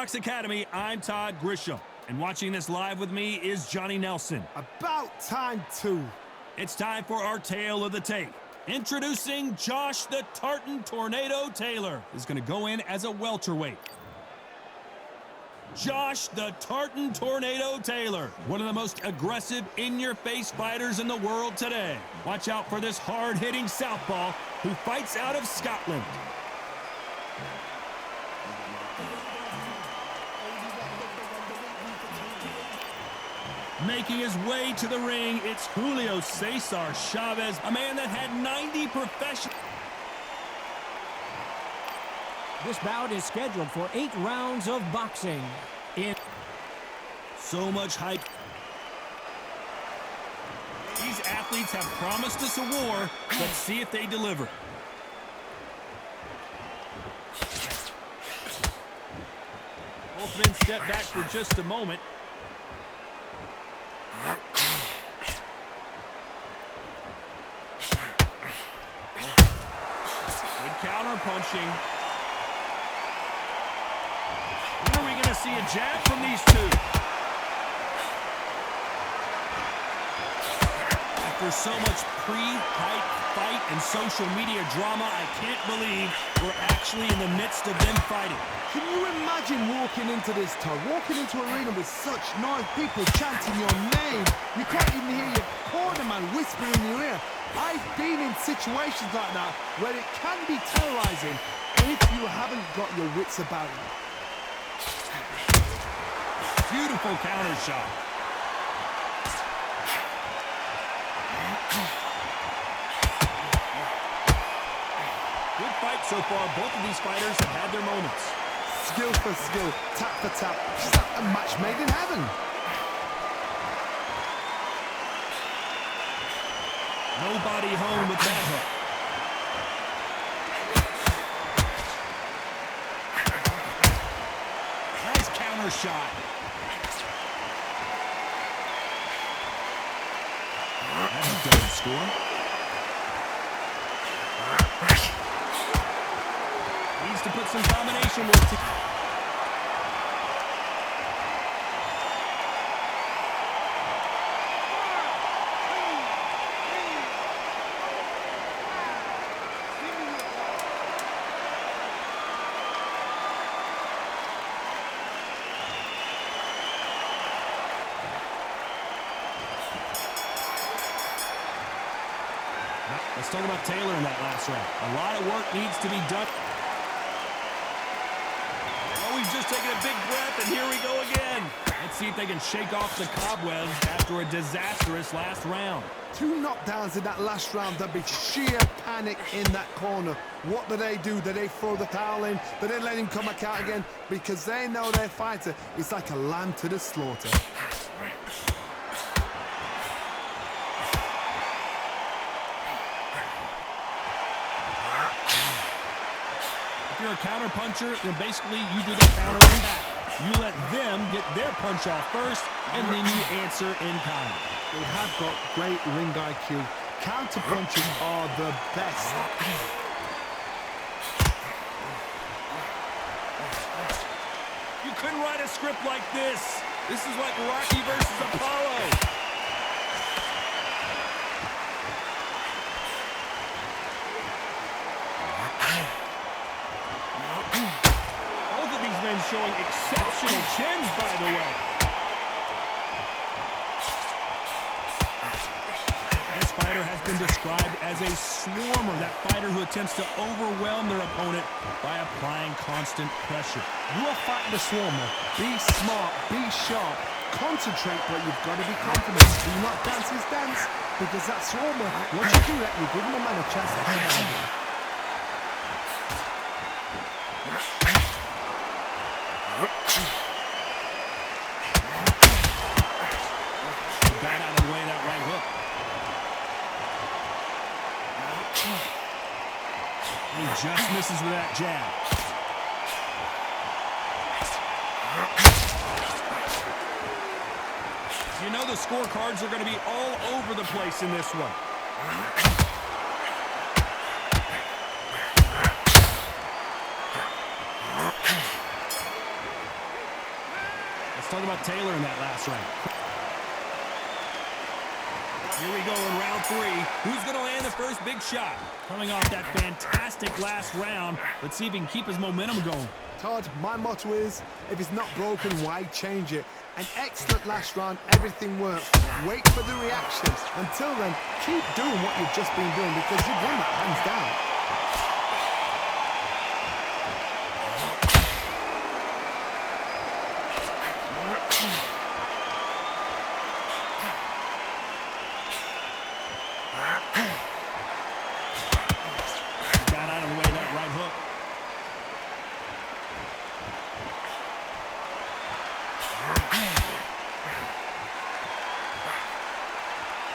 Box Academy, I'm Todd Grisham. And watching this live with me is Johnny Nelson. About time, too. It's time for our tale of the tape. Introducing Josh the Tartan Tornado Taylor. Is going to go in as a welterweight. Josh the Tartan Tornado Taylor, one of the most aggressive, in-your-face fighters in the world today. Watch out for this hard-hitting southpaw who fights out of Scotland. Making his way to the ring, it's Julio Cesar Chavez, a man that had 90 professional. This bout is scheduled for 8 rounds of boxing. So much hype. These athletes have promised us a war. Let's see if they deliver. Both men step back for just a moment. Good counter punching. When are we going to see a jab from these two? After so much pre-hype fight and social media drama, I can't believe we're actually in the midst of them fighting. Can you imagine walking into this, Todd? Walking into an arena with such noise, people chanting your name. You can't even hear your corner man whispering in your ear. I've been in situations like that where it can be terrorizing if you haven't got your wits about you. Beautiful counter shot. Good fight so far. Both of these fighters have had their moments. Skill for skill, tap for tap. Just like a match made in heaven. Nobody home with that hook. Nice counter shot. That hook doesn't score. Needs to put some combination work together. Let's talk about Taylor in that last round. A lot of work needs to be done. Oh, he's just taking a big breath, and here we go again. Let's see if they can shake off the cobwebs after a disastrous last round. 2 knockdowns in that last round. There'd be sheer panic in that corner. What do? Do they throw the towel in? Do they let him come back out again? Because they know their fighter is like a lamb to the slaughter. If you're a counter puncher, then basically you do the countering back. You let them get their punch off first, and then you answer in kind. They have got great ring IQ. Counter punches are the best. You couldn't write a script like this. This is like Rocky versus Apollo. Showing exceptional chins, by the way. This fighter has been described as a swarmer, that fighter who attempts to overwhelm their opponent by applying constant pressure. You are fighting the swarmer. Be smart, be sharp, concentrate, but you've got to be confident. Do not dance his dance, because that swarmer, once you do that, you're giving the man a chance to come out. Got out of the way that right hook. He just misses with that jab. You know the scorecards are going to be all over the place in this one. Let's talk about Taylor in that last round. Here we go in round 3. Who's going to land the first big shot? Coming off that fantastic last round. Let's see if he can keep his momentum going. Todd, my motto is, if it's not broken, why change it? An excellent last round, everything works. Wait for the reaction. Until then, keep doing what you've just been doing because you've won that hands down. Got out of the way of that right hook.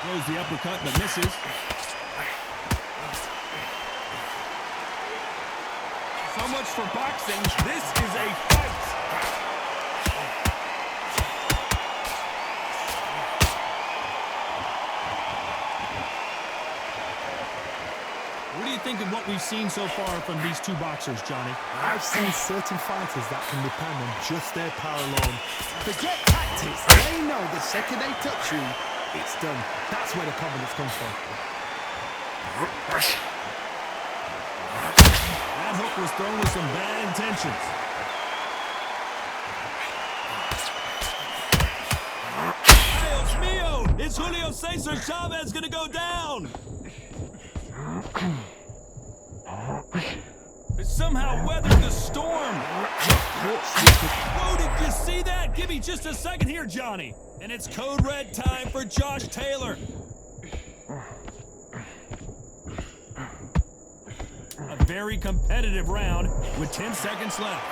Throws the uppercut but misses. So much for boxing. This is a fight. What do you think of what we've seen so far from these two boxers, Johnny? I've seen certain fighters that can depend on just their power alone. Forget tactics. They know the second they touch you, it's done. That's where the confidence comes from. That hook was thrown with some bad intentions. Dios mío! Is Julio Cesar Chavez going to go down? It somehow weathered the storm. Whoa, did you see that? Give me just a second here, Johnny. And it's code red time for Josh Taylor. A very competitive round with 10 seconds left.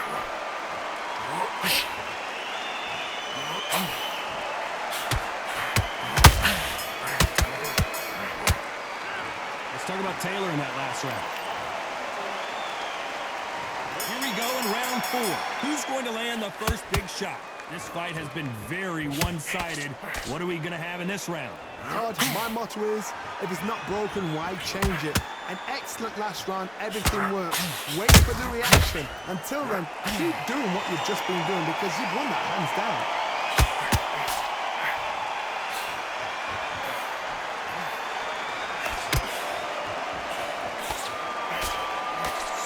Let's talk about Taylor in that last round. Here we go in round 4. Who's going to land the first big shot? This fight has been very one-sided. What are we going to have in this round? Todd, my motto is, if it's not broken, why change it? An excellent last round, everything works. Wait for the reaction. Until then, keep doing what you've just been doing because you've won that hands down.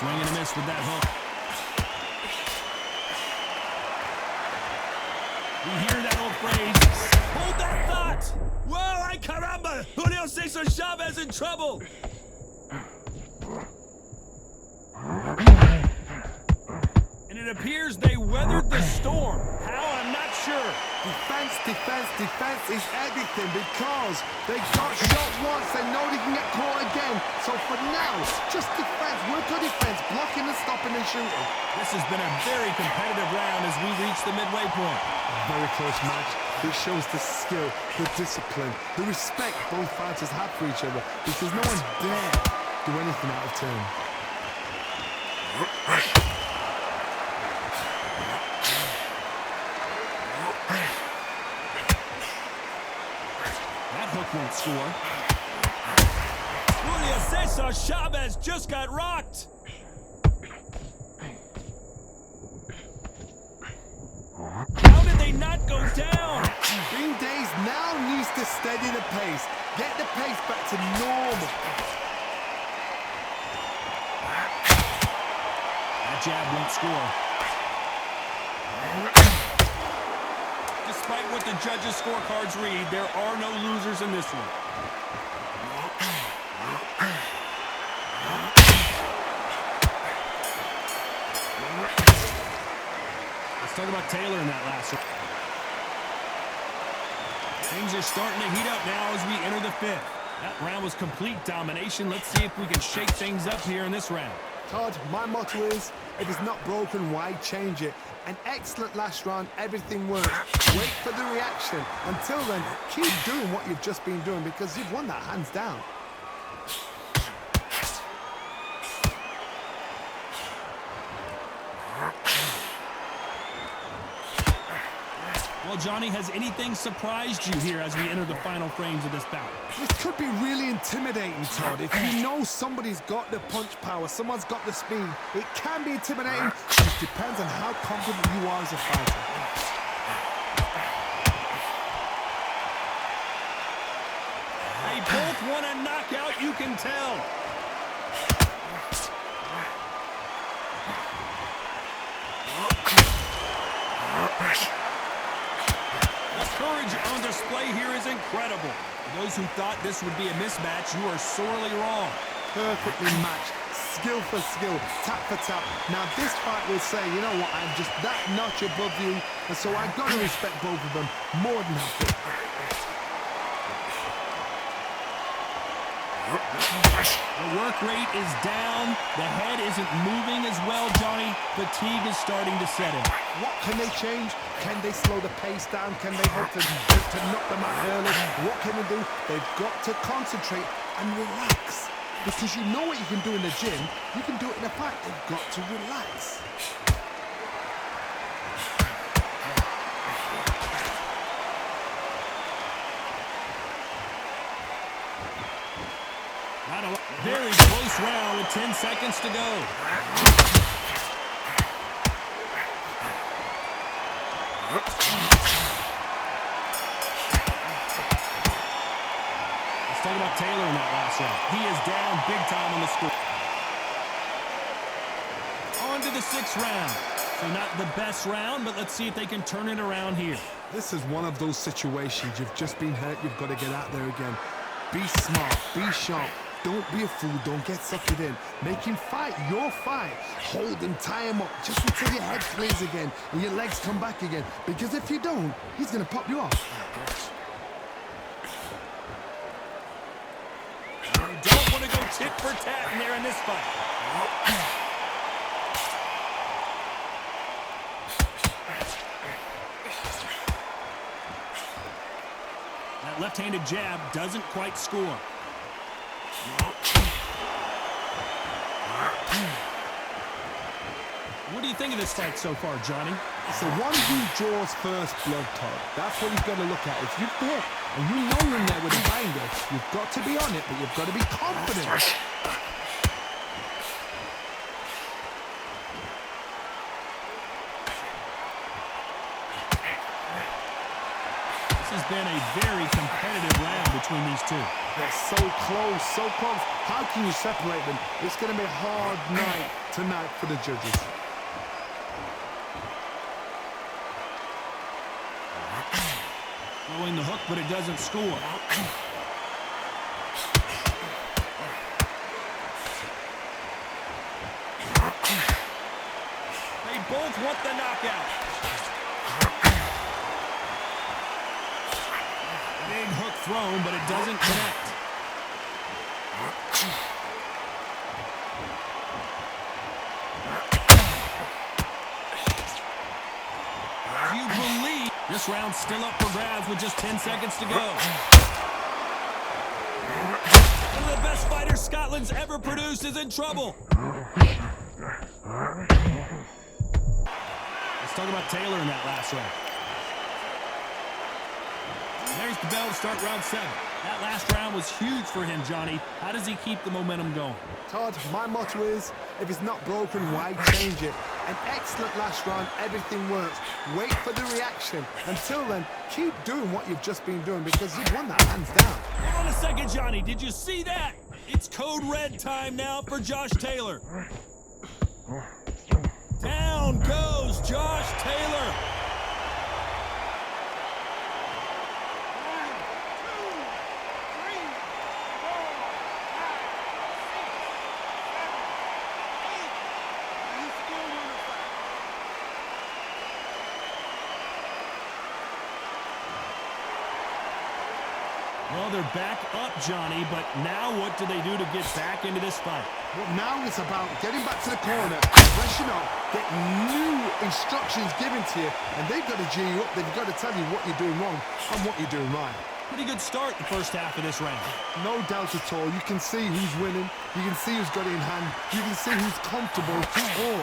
Swing and a miss with that hook. We hear that old phrase, hold that thought. Whoa, ay caramba! Julio Cesar Chavez in trouble. And it appears they weathered the storm. How? I'm not sure. Defense, defense, defense is everything because they got shot once, they know they can get caught again. So for now, just defense, work on defense, blocking and stopping and shooting. This has been a very competitive round as we reach the midway point. Very close match. It shows the skill, the discipline, the respect both fighters have for each other because no one dare do anything out of turn. That hook won't score. Julio Cesar Chavez just got rocked. How did they not go down? Green Days now needs to steady the pace. Get the pace back to normal. That jab won't score. Despite what the judges' scorecards read, there are no losers in this one. Let's talk about Taylor in that last round. Things are starting to heat up now as we enter the 5th. That round was complete domination. Let's see if we can shake things up here in this round. Todd, my motto is, if it's not broken, why change it? An excellent last round, everything works. Wait for the reaction. Until then, keep doing what you've just been doing because you've won that hands down. Well, Johnny, has anything surprised you here as we enter the final frames of this bout? This could be really intimidating, Todd. If you know somebody's got the punch power, someone's got the speed, it can be intimidating. It just depends on how confident you are as a fighter. both want a knockout, you can tell. The courage on display here is incredible. For those who thought this would be a mismatch, you are sorely wrong. Perfectly matched, skill for skill, tap for tap. Now this fight will say, you know what, I'm just that notch above you, and so I've got to respect both of them more than happy. The work rate is down. The head isn't moving as well, Johnny. Fatigue is starting to set in. What can they change? Can they slow the pace down? Can they hope to knock them out early? What can they do? They've got to concentrate and relax. Because you know what you can do in the gym, you can do it in a fight. They've got to relax. Very close round with 10 seconds to go. Let's talk about Taylor in that last round. He is down big time on the score. On to the 6th round. So not the best round, but let's see if they can turn it around here. This is one of those situations. You've just been hurt. You've got to get out there again. Be smart. Be sharp. Don't be a fool. Don't get suckered in. Make him fight your fight. Hold him, tie him up, just until your head clears again and your legs come back again. Because if you don't, he's going to pop you off. You don't want to go tit for tat in there in this fight. That left-handed jab doesn't quite score. What do you think of this fight so far, Johnny? It's the one who draws first blood, Todd. That's what you've got to look at. If you're hit and you know you're in there with a banger, you've got to be on it, but you've got to be confident. This has been a very competitive round between these two. They're so close, so close. How can you separate them? It's going to be a hard night tonight for the judges. Throwing the hook, but it doesn't score. They both want the knockout. Big hook thrown, but it doesn't connect. You believe this round's still up for grabs with just 10 seconds to go. One of the best fighters Scotland's ever produced is in trouble. Let's talk about Taylor in that last round. There's the bell to start round 7. That last round was huge for him, Johnny. How does he keep the momentum going? Todd, my motto is, if it's not broken, why change it? An excellent last round, everything works. Wait for the reaction. Until then, keep doing what you've just been doing because you've won that hands down. Hold on a second, Johnny. Did you see that? It's code red time now for Josh Taylor. Down goes Josh Taylor. Well, they're back up, Johnny, but now what do they do to get back into this fight? Well, now it's about getting back to the corner, freshen up, get new instructions given to you, and they've got to G you up. They've got to tell you what you're doing wrong and what you're doing right. Pretty good start the first half of this round. No doubt at all. You can see who's winning. You can see who's got it in hand. You can see who's comfortable. Or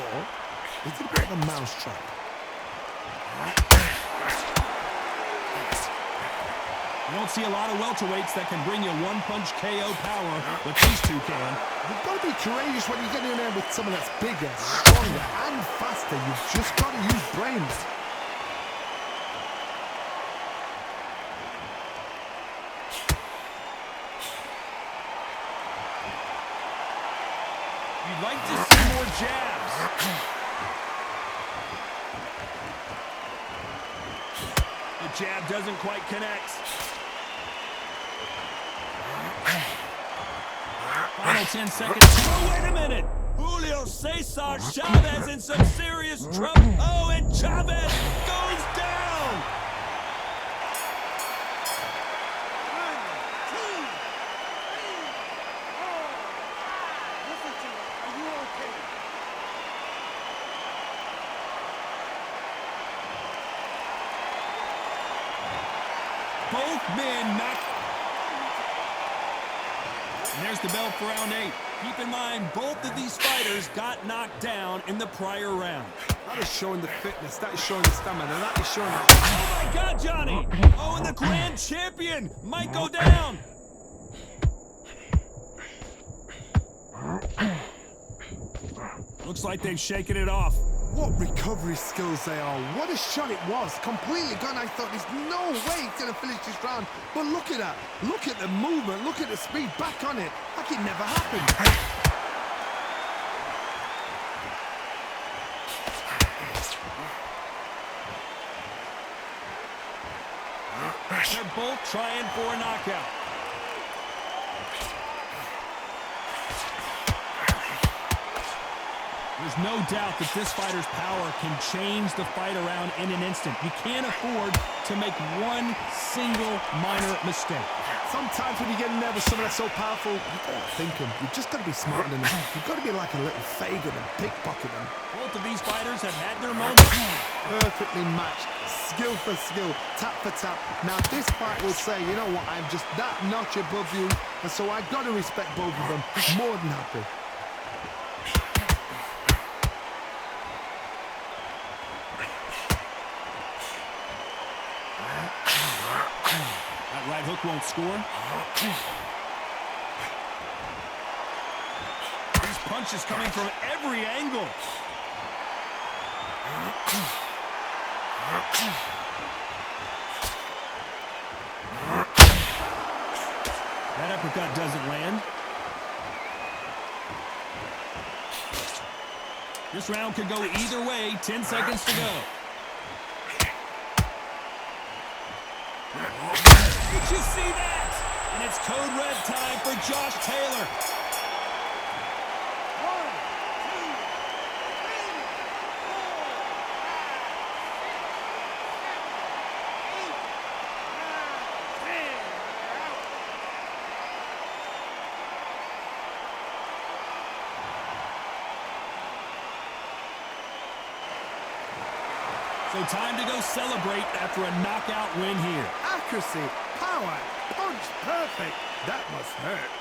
it's a bit of a mousetrap. You don't see a lot of welterweights that can bring you one-punch KO power, but these two can. You've got to be courageous when you get in there with someone that's bigger, stronger, and faster. You've just got to use brains. You'd like to see more jabs. The jab doesn't quite connect. Final 10 seconds. Oh, wait a minute. Julio Cesar Chavez in some serious trouble. Oh, and Chavez goes down. 1, 2, 3, 4. Listen to me. Are you okay? Both men knocked. And there's the bell for round 8. Keep in mind, both of these fighters got knocked down in the prior round. That is showing the fitness. That is showing the stamina. That is showing the... Oh, my God, Johnny. Oh, and the grand champion might go down. Looks like they've shaken it off. What recovery skills they are. What a shot it was. Completely gone. I thought there's no way he's going to finish this round. But look at that. Look at the movement. Look at the speed. Back on it. Like it never happened. They're both trying for a knockout. There's no doubt that this fighter's power can change the fight around in an instant. You can't afford to make one single minor mistake. Sometimes when you get nervous, someone that's so powerful, you gotta think him. You've just got to be smarter than them. You've got to be like a little Fagan and pickpocket them. Both of these fighters have had their moments. Perfectly matched, skill for skill, tap for tap. Now this fight will say, you know what, I'm just that notch above you, and so I got to respect both of them. More than happy. That right hook won't score. These punches coming from every angle. That uppercut doesn't land. This round could go either way. 10 seconds to go. Did you see that? And it's code red time for Josh Taylor. 1, 2, 3, 4, 5, 6, 7, 8, 9, 10. So time to go celebrate after a knockout win here. Accuracy, power, punch, perfect. That must hurt.